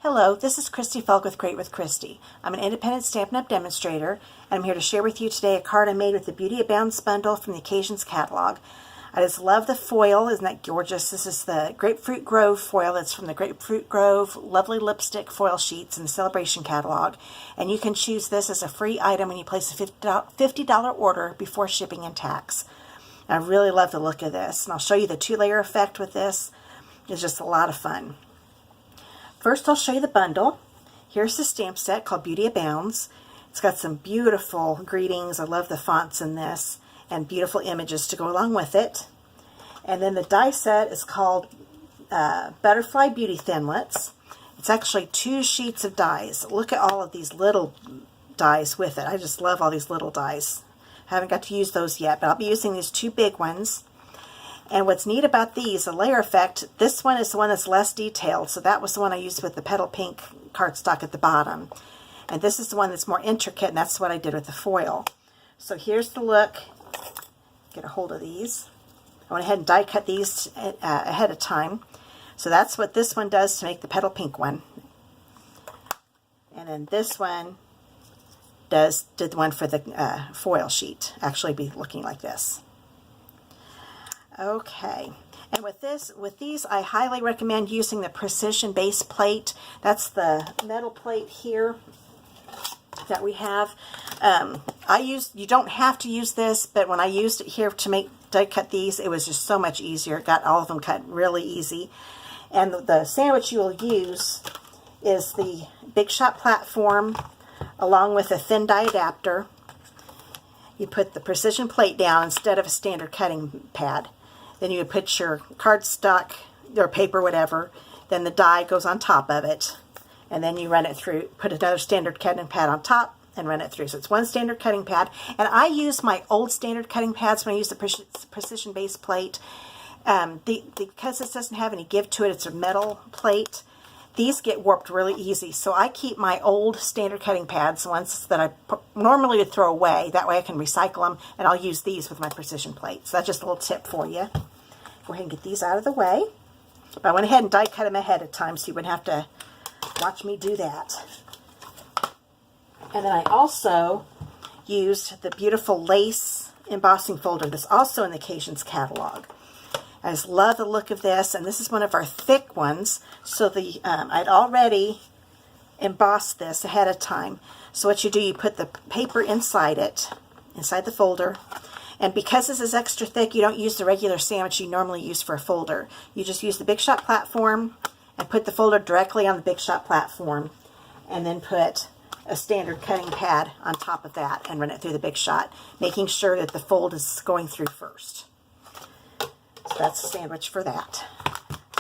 Hello, this is Christy Fulk with Create with Christy. I'm an independent Stampin' Up! Demonstrator, and I'm here to share with you today a card I made with the Beauty Abounds bundle from the Occasions catalog. I just love the foil. Isn't that gorgeous? This is the Grapefruit Grove foil. It's from the Grapefruit Grove Lovely Lipstick foil sheets in the Celebration catalog. And you can choose this as a free item when you place a $50 order before shipping and tax. And I really love the look of this. And I'll show you the two-layer effect with this. It's just a lot of fun. First, I'll show you the bundle. Here's the stamp set called Beauty Abounds. It's got some beautiful greetings. I love the fonts in this, and beautiful images to go along with it. And then the die set is called Butterfly Beauty Thinlits. It's actually 2 sheets of dies. Look at all of these little dies with it. I just love all these little dies. I haven't got to use those yet, but I'll be using these 2 big ones. And what's neat about these, the layer effect, this one is the one that's less detailed. So that was the one I used with the petal pink cardstock at the bottom. And this is the one that's more intricate, and that's what I did with the foil. So here's the look. Get a hold of these. I went ahead and die cut these ahead of time. So that's what this one does to make the petal pink one. And then this one did the one for the foil sheet. Actually be looking like this. Okay, and with these, I highly recommend using the precision base plate. That's the metal plate here that we have. You don't have to use this, but when I used it here to die cut these, it was just so much easier. It got all of them cut really easy. And the sandwich you will use is the Big Shot platform along with a thin die adapter. You put the precision plate down instead of a standard cutting pad. Then you would put your cardstock or paper, whatever. Then the die goes on top of it. And then you run it through, put another standard cutting pad on top and run it through. So it's one standard cutting pad. And I use my old standard cutting pads when I use the precision base plate. Because this doesn't have any give to it, it's a metal plate. These get warped really easy. So I keep my old standard cutting pads, the ones that I normally would throw away. That way I can recycle them, and I'll use these with my precision plate. So that's just a little tip for you. Go ahead and get these out of the way. But I went ahead and die cut them ahead of time so you wouldn't have to watch me do that. And then I also used the beautiful lace embossing folder that's also in the Occasions catalog. I just love the look of this, and this is one of our thick ones. So I'd already embossed this ahead of time. So what you do, you put the paper inside it, inside the folder. And because this is extra thick, you don't use the regular sandwich you normally use for a folder. You just use the Big Shot platform and put the folder directly on the Big Shot platform, and then put a standard cutting pad on top of that and run it through the Big Shot, making sure that the fold is going through first. So that's a sandwich for that.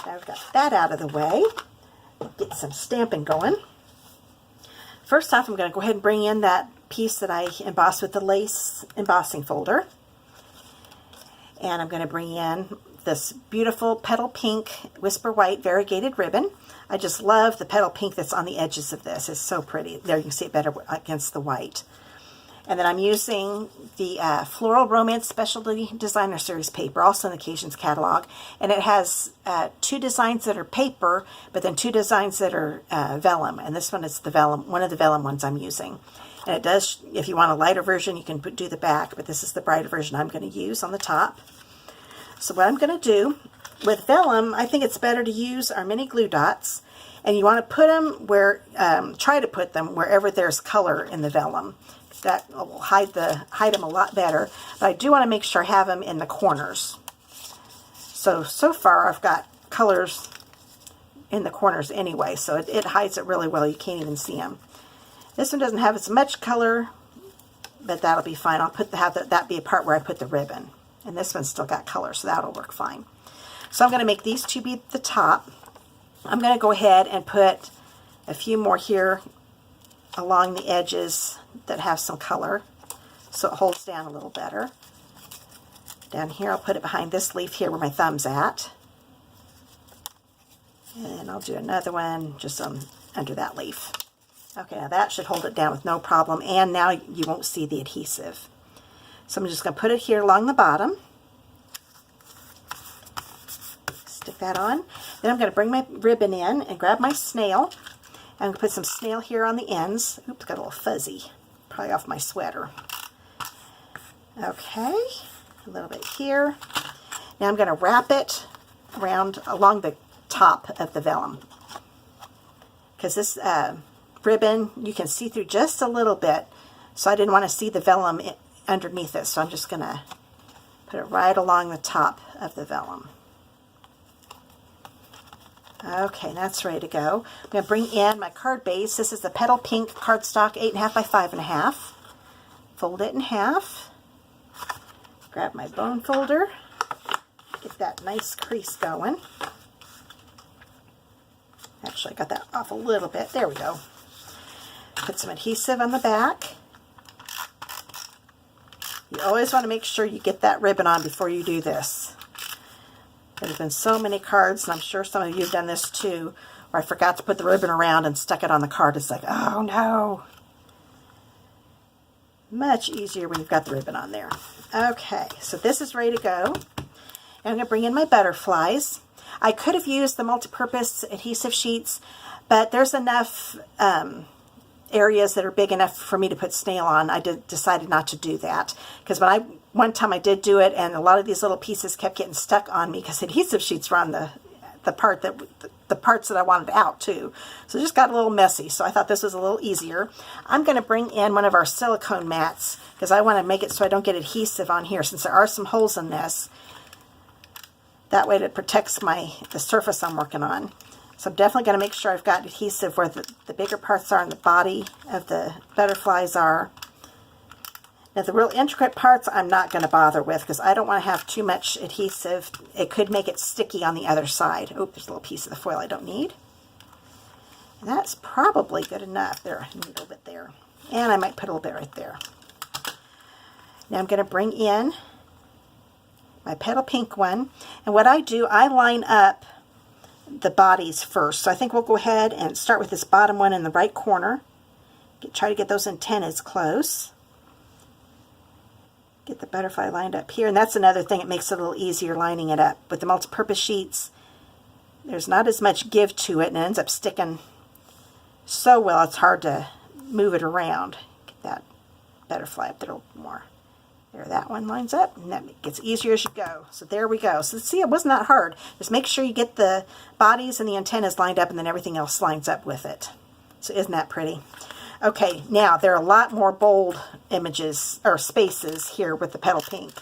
Now I've got that out of the way. Get some stamping going. First off, I'm going to go ahead and bring in that piece that I embossed with the lace embossing folder. And I'm going to bring in this beautiful petal pink whisper white variegated ribbon. I just love the petal pink that's on the edges of this. It's so pretty. There you can see it better against the white. And then I'm using the Floral Romance Specialty Designer Series paper, also in the Occasions catalog. And it has 2 designs that are paper, but then 2 designs that are vellum. And this one is the vellum, one of the vellum ones I'm using. And it does, if you want a lighter version, you can do the back, but this is the brighter version I'm going to use on the top. So what I'm going to do with vellum, I think it's better to use our mini glue dots. And you want to put them where, try to put them wherever there's color in the vellum. That will hide them a lot better. But I do want to make sure I have them in the corners. So far I've got colors in the corners anyway, so it hides it really well. You can't even see them. This one doesn't have as much color, but that'll be fine. I'll have that be a part where I put the ribbon. And this one's still got color, so that'll work fine. So I'm going to make these 2 be the top. I'm going to go ahead and put a few more here along the edges that have some color, so it holds down a little better. Down here, I'll put it behind this leaf here where my thumb's at. And I'll do another one just under that leaf. Okay, now that should hold it down with no problem, and now you won't see the adhesive. So I'm just going to put it here along the bottom. Stick that on. Then I'm going to bring my ribbon in and grab my snail. I'm going to put some snail here on the ends. Oops, got a little fuzzy. Probably off my sweater. Okay, a little bit here. Now I'm going to wrap it around along the top of the vellum. Because this ribbon, you can see through just a little bit. So I didn't want to see the vellum underneath it. So I'm just going to put it right along the top of the vellum. Okay, that's ready to go. I'm going to bring in my card base. This is the Petal Pink cardstock, 8.5 by 5.5. Fold it in half. Grab my bone folder. Get that nice crease going. Actually, I got that off a little bit. There we go. Put some adhesive on the back. You always want to make sure you get that ribbon on before you do this. There's been so many cards, and I'm sure some of you have done this too, where I forgot to put the ribbon around and stuck it on the card. It's like, oh no. Much easier when you've got the ribbon on there. Okay, so this is ready to go. And I'm going to bring in my butterflies. I could have used the multi-purpose adhesive sheets, but there's enough areas that are big enough for me to put snail on. I decided not to do that, because one time I did do it, and a lot of these little pieces kept getting stuck on me because adhesive sheets were on the parts that I wanted out too. So it just got a little messy. So I thought this was a little easier. I'm going to bring in one of our silicone mats because I want to make it so I don't get adhesive on here, since there are some holes in this. That way it protects the surface I'm working on. So I'm definitely going to make sure I've got adhesive where the bigger parts are and the body of the butterflies are. Now the real intricate parts I'm not going to bother with because I don't want to have too much adhesive. It could make it sticky on the other side. Oh, there's a little piece of the foil I don't need. And that's probably good enough. There, I need a little bit there. And I might put a little bit right there. Now I'm going to bring in my Petal Pink one. And what I do, I line up the bodies first. So I think we'll go ahead and start with this bottom one in the right corner. Try to get those antennas close. Get the butterfly lined up here. And that's another thing, it makes it a little easier lining it up. With the multi-purpose sheets, there's not as much give to it, and it ends up sticking so well it's hard to move it around. Get that butterfly up there a little more. There, that one lines up, and that gets easier as you go. So there we go. So see, it wasn't that hard. Just make sure you get the bodies and the antennas lined up, and then everything else lines up with it. So isn't that pretty? Okay, now there are a lot more bold images or spaces here with the Petal Pink.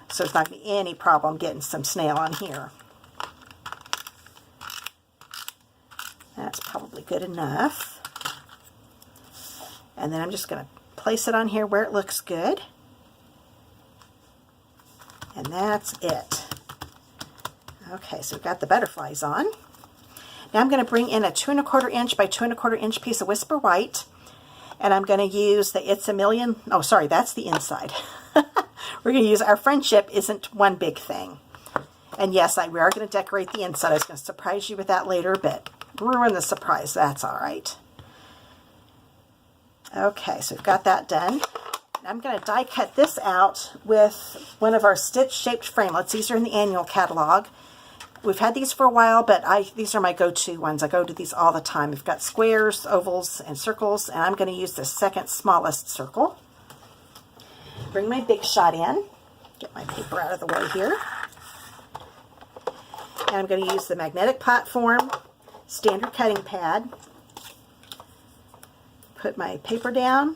So there's not going to be any problem getting some snail on here. That's probably good enough. And then I'm just going to place it on here where it looks good. And that's it. Okay, so we've got the butterflies on. Now I'm going to bring in a 2 1/4 inch by 2 1/4 inch piece of Whisper White. And I'm going to use the It's a Million. Oh, sorry, that's the inside. We're going to use Our Friendship Isn't One Big Thing. And yes, we are going to decorate the inside. I was going to surprise you with that later, but ruin the surprise. That's all right. Okay, so we've got that done. I'm going to die cut this out with one of our stitch-shaped framelits. These are in the annual catalog. We've had these for a while, but these are my go-to ones. I go to these all the time. We've got squares, ovals, and circles, and I'm going to use the second smallest circle. Bring my Big Shot in. Get my paper out of the way here. And I'm going to use the magnetic platform, standard cutting pad. Put my paper down,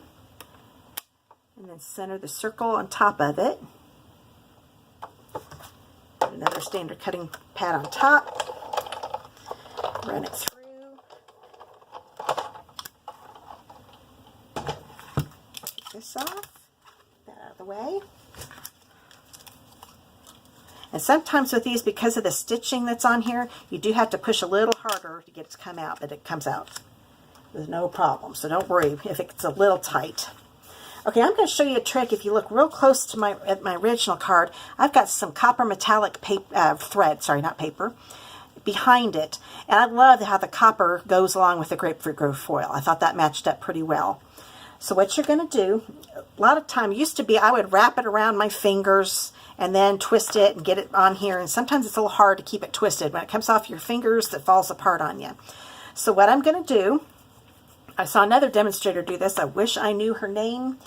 and then center the circle on top of it. Another standard cutting pad on top. Run it through. Take this off. That out of the way. And sometimes with these, because of the stitching that's on here, you do have to push a little harder to get it to come out, but it comes out with no problem. So don't worry if it's a little tight. Okay, I'm going to show you a trick. If you look real close to my original card, I've got some copper metallic thread, sorry, not paper, behind it. And I love how the copper goes along with the Grapefruit Grove foil. I thought that matched up pretty well. So what you're going to do, a lot of time used to be I would wrap it around my fingers and then twist it and get it on here. And sometimes it's a little hard to keep it twisted. When it comes off your fingers, it falls apart on you. So what I'm going to do I saw another demonstrator do this. I wish I knew her name.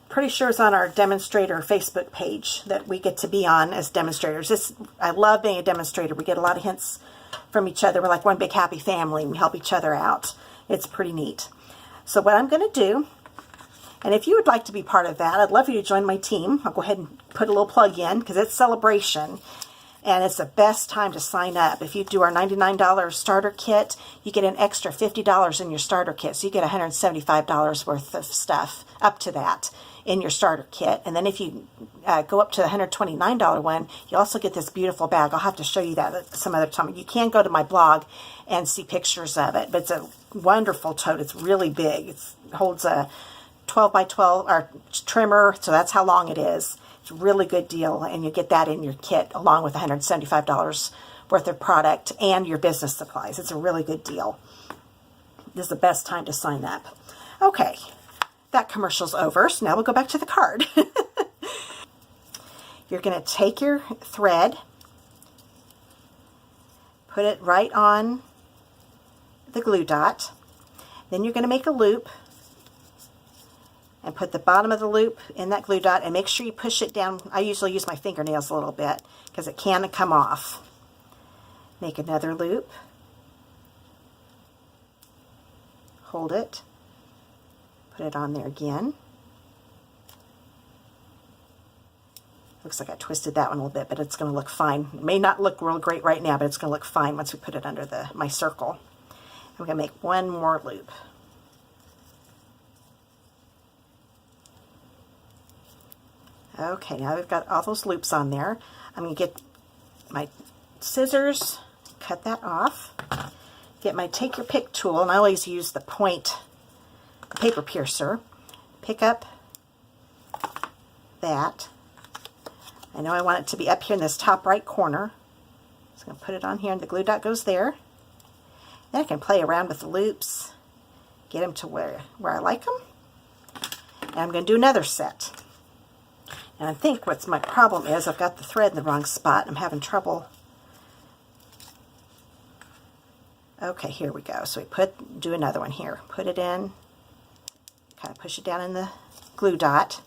Pretty sure it's on our Demonstrator Facebook page that we get to be on as demonstrators. I love being a demonstrator. We get a lot of hints from each other. We're like one big happy family. We help each other out. It's pretty neat. So what I'm going to do, and if you would like to be part of that, I'd love you to join my team. I'll go ahead and put a little plug in because it's celebration. And it's the best time to sign up. If you do our $99 starter kit, you get an extra $50 in your starter kit. So you get $175 worth of stuff up to that in your starter kit. And then if you go up to the $129 one, you also get this beautiful bag. I'll have to show you that some other time. You can go to my blog and see pictures of it. But it's a wonderful tote. It's really big. It holds a 12 by 12 or trimmer, so that's how long it is. It's a really good deal, and you get that in your kit along with $175 worth of product and your business supplies. It's a really good deal. This is the best time to sign up. Okay, that commercial's over, so now we'll go back to the card. You're going to take your thread, put it right on the glue dot, then you're going to make a loop and put the bottom of the loop in that glue dot and make sure you push it down. I usually use my fingernails a little bit because it can come off. Make another loop, hold it, put it on there again. Looks like I twisted that one a little bit, but it's going to look fine. It may not look real great right now, but it's going to look fine once we put it under my circle. And we're going to make one more loop. Okay, now we've got all those loops on there. I'm going to get my scissors, cut that off, get my take your pick tool, and I always use the point paper piercer. Pick up that. I know I want it to be up here in this top right corner. Just going to put it on here, and the glue dot goes there. Then I can play around with the loops, get them to where I like them. And I'm going to do another set. And I think what's my problem is I've got the thread in the wrong spot. I'm having trouble. Okay, here we go. So we do another one here. Put it in, kind of push it down in the glue dot.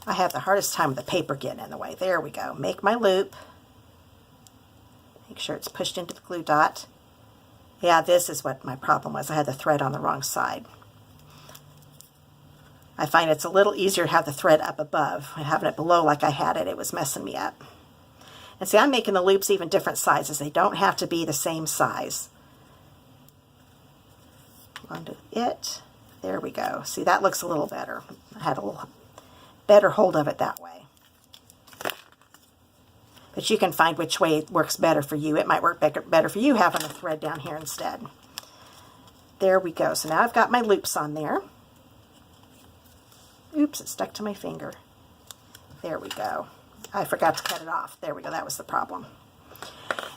I have the hardest time with the paper getting in the way. There we go. Make my loop. Make sure it's pushed into the glue dot. Yeah, this is what my problem was. I had the thread on the wrong side. I find it's a little easier to have the thread up above. And having it below like I had it, it was messing me up. And see, I'm making the loops even different sizes. They don't have to be the same size. Onto it. There we go. See, that looks a little better. I had a little better hold of it that way. But you can find which way works better for you. It might work better for you having a thread down here instead. There we go. So now I've got my loops on there. Oops, it stuck to my finger. There we go. I forgot to cut it off. There we go. That was the problem.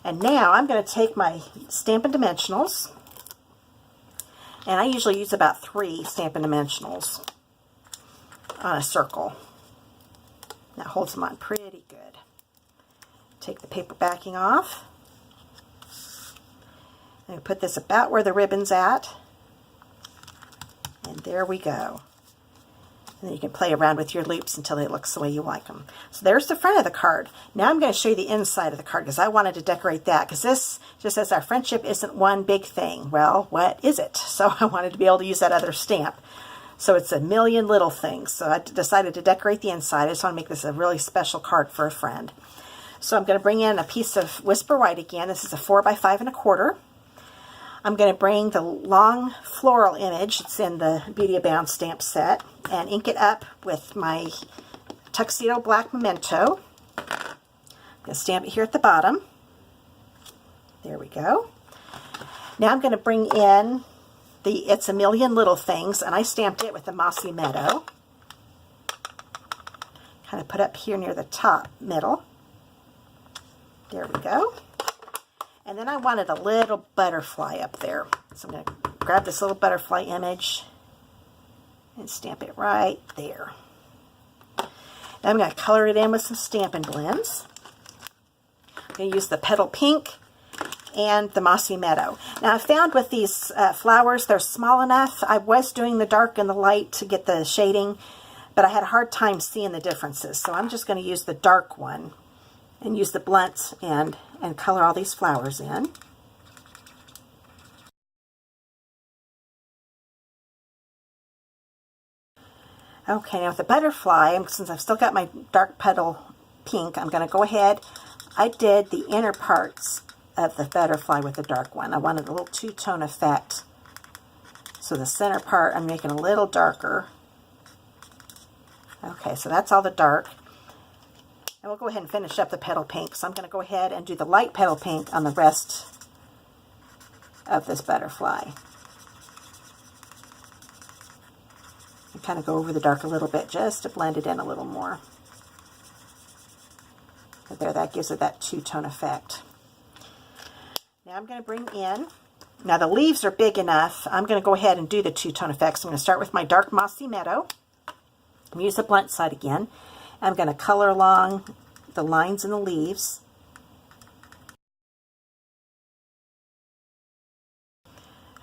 And now I'm going to take my Stampin' Dimensionals. And I usually use about 3 Stampin' Dimensionals on a circle. That holds them on pretty good. Take the paper backing off. And put this about where the ribbon's at. And there we go. And then you can play around with your loops until they look the way you like them. So there's the front of the card. Now I'm going to show you the inside of the card because I wanted to decorate that because this just says our friendship isn't one big thing. Well, what is it? So I wanted to be able to use that other stamp. So it's a million little things. So I decided to decorate the inside. I just want to make this a really special card for a friend. So I'm going to bring in a piece of Whisper White again. This is a 4 by 5 1/4. I'm going to bring the long floral image, it's in the Beauty Abounds stamp set, and ink it up with my Tuxedo Black Memento. I'm going to stamp it here at the bottom. There we go. Now I'm going to bring in the It's a Million Little Things, and I stamped it with the Mossy Meadow. Kind of put up here near the top middle. There we go. And then I wanted a little butterfly up there. So I'm going to grab this little butterfly image and stamp it right there. Then I'm going to color it in with some Stampin' Blends. I'm going to use the Petal Pink and the Mossy Meadow. Now I found with these flowers, they're small enough. I was doing the dark and the light to get the shading, but I had a hard time seeing the differences. So I'm just going to use the dark one and use the blunts and color all these flowers in. Okay, now with the butterfly, since I've still got my dark petal pink, I'm going to go ahead. I did the inner parts of the butterfly with the dark one. I wanted a little two-tone effect. So the center part I'm making a little darker. Okay, so that's all the dark. And we'll go ahead and finish up the petal pink. So I'm going to go ahead and do the light petal pink on the rest of this butterfly. And kind of go over the dark a little bit just to blend it in a little more. And there, that gives it that two-tone effect. Now I'm going to bring in, now the leaves are big enough, I'm going to go ahead and do the two-tone effects. I'm going to start with my dark Mossy Meadow. I'm going to use the blunt side again. I'm going to color along the lines in the leaves.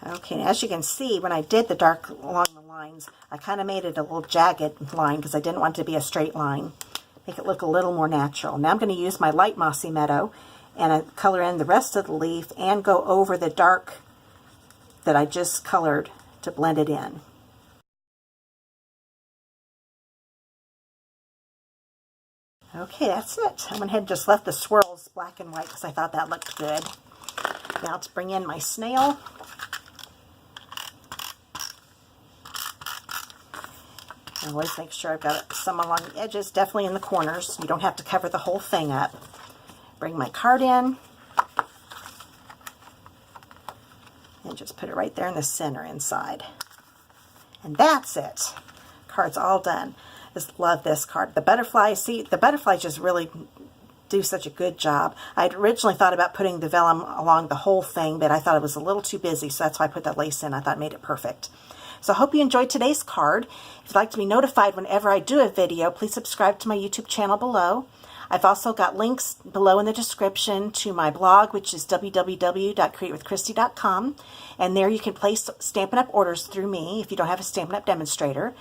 Okay, as you can see, when I did the dark along the lines, I kind of made it a little jagged line because I didn't want it to be a straight line. Make it look a little more natural. Now I'm going to use my light Mossy Meadow and I color in the rest of the leaf and go over the dark that I just colored to blend it in. Okay, that's it. I went ahead and just left the swirls black and white because I thought that looked good. Now let's bring in my snail. I always make sure I've got some along the edges, definitely in the corners. You don't have to cover the whole thing up. Bring my card in. And just put it right there in the center inside. And that's it. Card's all done. Just love this card. The butterfly, see, the butterflies just really do such a good job. I'd originally thought about putting the vellum along the whole thing, but I thought it was a little too busy, so that's why I put that lace in. I thought it made it perfect. So I hope you enjoyed today's card. If you'd like to be notified whenever I do a video, please subscribe to my YouTube channel below. I've also got links below in the description to my blog, which is www.createwithchristy.com. And there you can place Stampin' Up! Orders through me if you don't have a Stampin' Up! Demonstrator.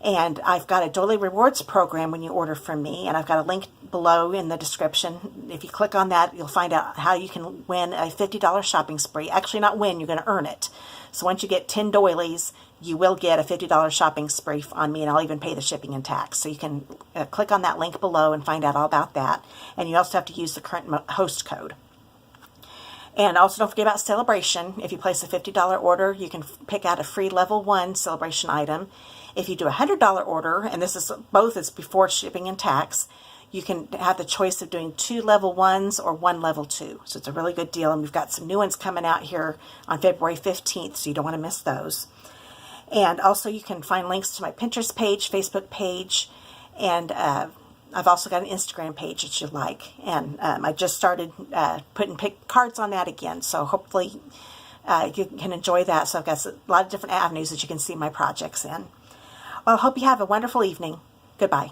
And I've got a Doily Rewards program when you order from me, and I've got a link below in the description. If you click on that, you'll find out how you can win a $50 shopping spree. Actually, not win, you're going to earn it. So once you get 10 doilies, you will get a $50 shopping spree on me, and I'll even pay the shipping and tax. So you can click on that link below and find out all about that. And you also have to use the current host code. And also don't forget about Celebration. If you place a $50 order, you can pick out a free level 1 Celebration item. If you do a $100 order, and this is both is before shipping and tax, you can have the choice of doing 2 level 1s or 1 level 2. So it's a really good deal, and we've got some new ones coming out here on February 15th, so you don't want to miss those. And also you can find links to my Pinterest page, Facebook page, and I've also got an Instagram page that you like. And I just started putting cards on that again, so hopefully you can enjoy that. So I've got a lot of different avenues that you can see my projects in. Well, I hope you have a wonderful evening. Goodbye.